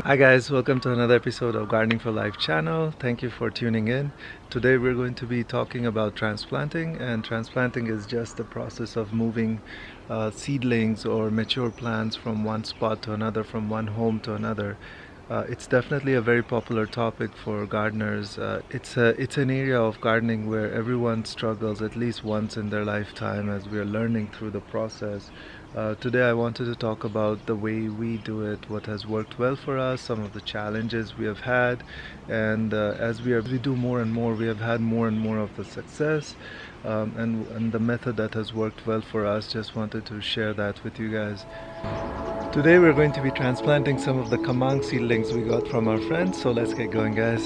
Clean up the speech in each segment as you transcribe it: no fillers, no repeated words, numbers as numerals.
Hi guys, welcome to another episode of Gardening for Life channel. Thank you for tuning in. Today we're going to be talking about transplanting, and transplanting is just the process of moving seedlings or mature plants from one spot to another, from one home to another. It's definitely a very popular topic for gardeners. It's an area of gardening where everyone struggles at least once in their lifetime as we are learning through the process. Today I wanted to talk about the way we do it, what has worked well for us, some of the challenges we have had, and as we do more and more, we have had more and more of the success, and the method that has worked well for us. Just wanted to share that with you guys. Today we're going to be transplanting some of the kamang seedlings we got from our friends, so let's get going, guys.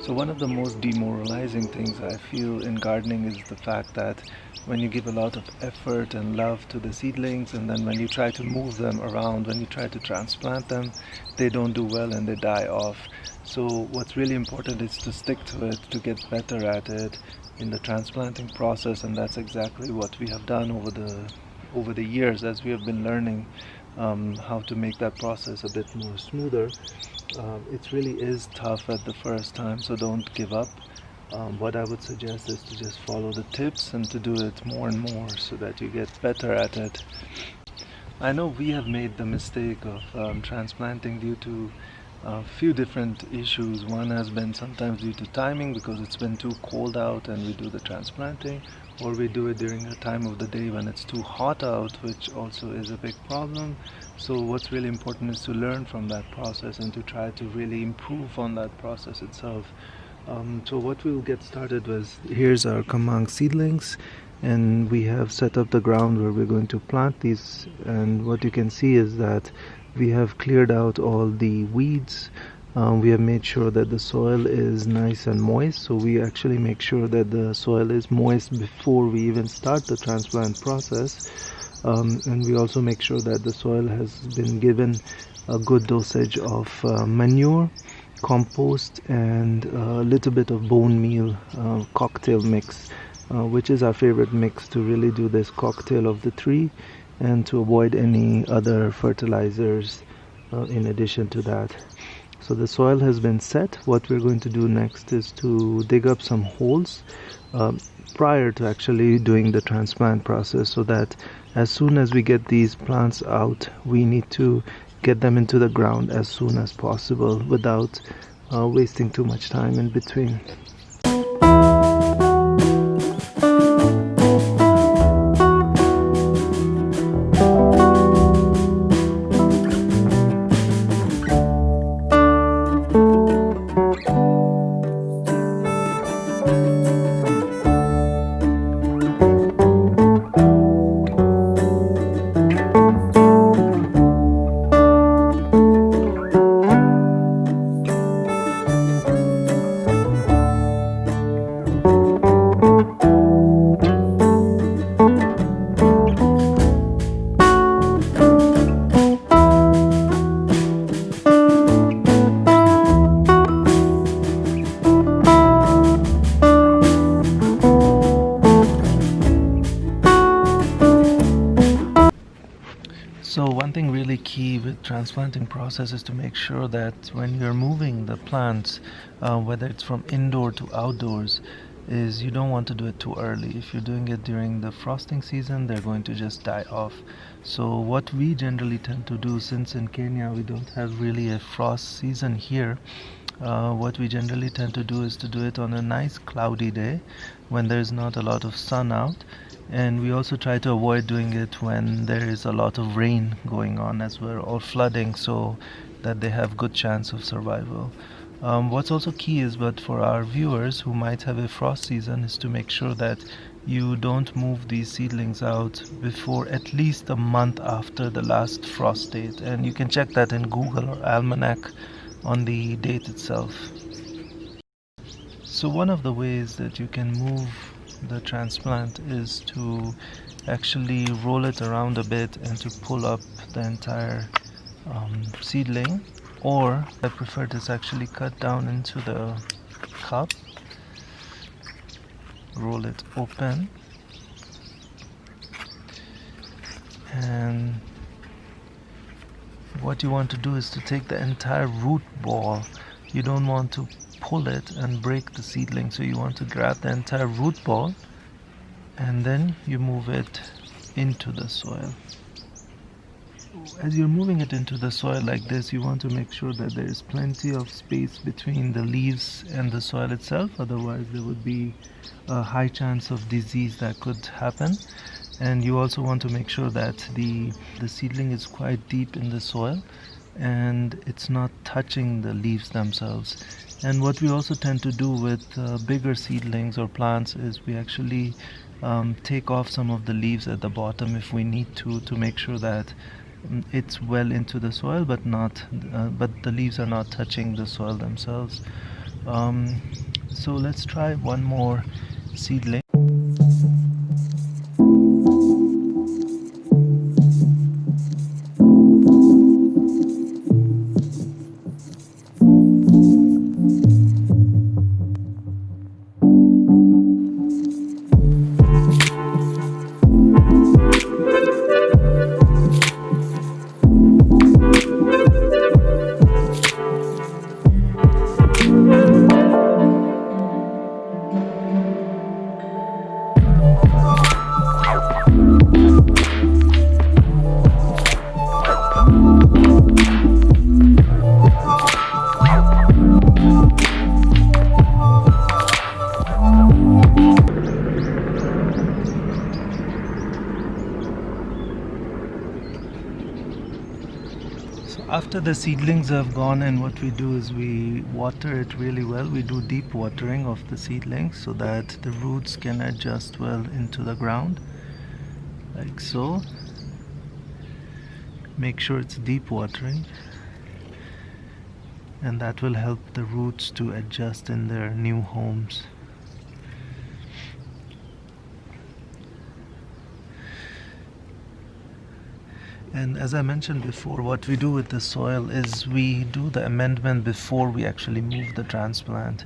So one of the most demoralizing things I feel in gardening is the fact that when you give a lot of effort and love to the seedlings, and then when you try to move them around, when you try to transplant them, they don't do well and they die off. So what's really important is to stick to it, to get better at it in the transplanting process, and that's exactly what we have done over the years as we have been learning how to make that process a bit more smoother. It really is tough at the first time, so don't give up. What I would suggest is to just follow the tips and to do it more and more so that you get better at it. I know we have made the mistake of transplanting due to a few different issues. One has been sometimes due to timing, because it's been too cold out and we do the transplanting, or we do it during a time of the day when it's too hot out, which also is a big problem. So what's really important is to learn from that process and to try to really improve on that process itself. So what we'll get started with, here's our kamang seedlings, and we have set up the ground where we're going to plant these, and what you can see is that we have cleared out all the weeds. We have made sure that the soil is nice and moist, so we actually make sure that the soil is moist before we even start the transplant process. And we also make sure that the soil has been given a good dosage of manure, compost, and a little bit of bone meal cocktail mix, which is our favorite mix to really do this cocktail of the three, and to avoid any other fertilizers in addition to that. So the soil has been set. What we're going to do next is to dig up some holes prior to actually doing the transplant process, so that as soon as we get these plants out, we need to get them into the ground as soon as possible without wasting too much time in between. So one thing really key with transplanting process is to make sure that when you're moving the plants, whether it's from indoor to outdoors, is you don't want to do it too early. If you're doing it during the frosting season, they're going to just die off. So what we generally tend to do, since in Kenya we don't have really a frost season here, what we generally tend to do is to do it on a nice cloudy day when there's not a lot of sun out, and we also try to avoid doing it when there is a lot of rain going on as well, or flooding, so that they have good chance of survival. What's also key is, but for our viewers who might have a frost season, is to make sure that you don't move these seedlings out before at least a month after the last frost date, and you can check that in Google or Almanac on the date itself. So one of the ways that you can move the transplant is to actually roll it around a bit and to pull up the entire seedling, or I prefer this actually cut down into the cup roll it open, and what you want to do is to take the entire root ball. You don't want to pull it and break the seedling, so you want to grab the entire root ball and then you move it into the soil. As you're moving it into the soil like this, you want to make sure that there is plenty of space between the leaves and the soil itself, otherwise there would be a high chance of disease that could happen. And you also want to make sure that the seedling is quite deep in the soil and it's not touching the leaves themselves. And what we also tend to do with bigger seedlings or plants is we actually take off some of the leaves at the bottom if we need to make sure that it's well into the soil, but the leaves are not touching the soil themselves. So let's try one more seedling. After the seedlings have gone, and what we do is we water it really well. We do deep watering of the seedlings so that the roots can adjust well into the ground, like so. Make sure it's deep watering, and that will help the roots to adjust in their new homes. And as I mentioned before, what we do with the soil is we do the amendment before we actually move the transplant.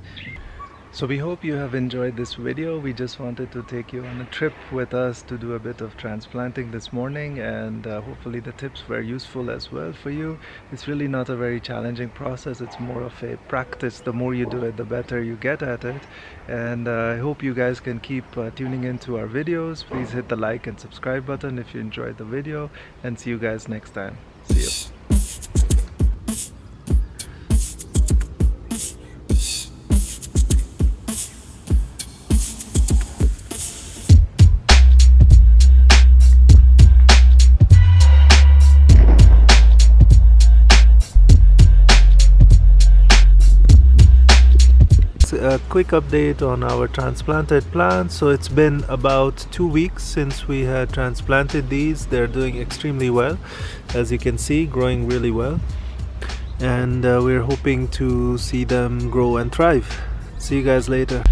So we hope you have enjoyed this video. We just wanted to take you on a trip with us to do a bit of transplanting this morning, and hopefully the tips were useful as well for you. It's really not a very challenging process. It's more of a practice. The more you do it, the better you get at it. And I hope you guys can keep tuning into our videos. Please hit the like and subscribe button if you enjoyed the video, and see you guys next time. See you. A quick update on our transplanted plants. So it's been about 2 weeks since we had transplanted these. They're doing extremely well, as you can see, growing really well, and we're hoping to see them grow and thrive. See you guys later.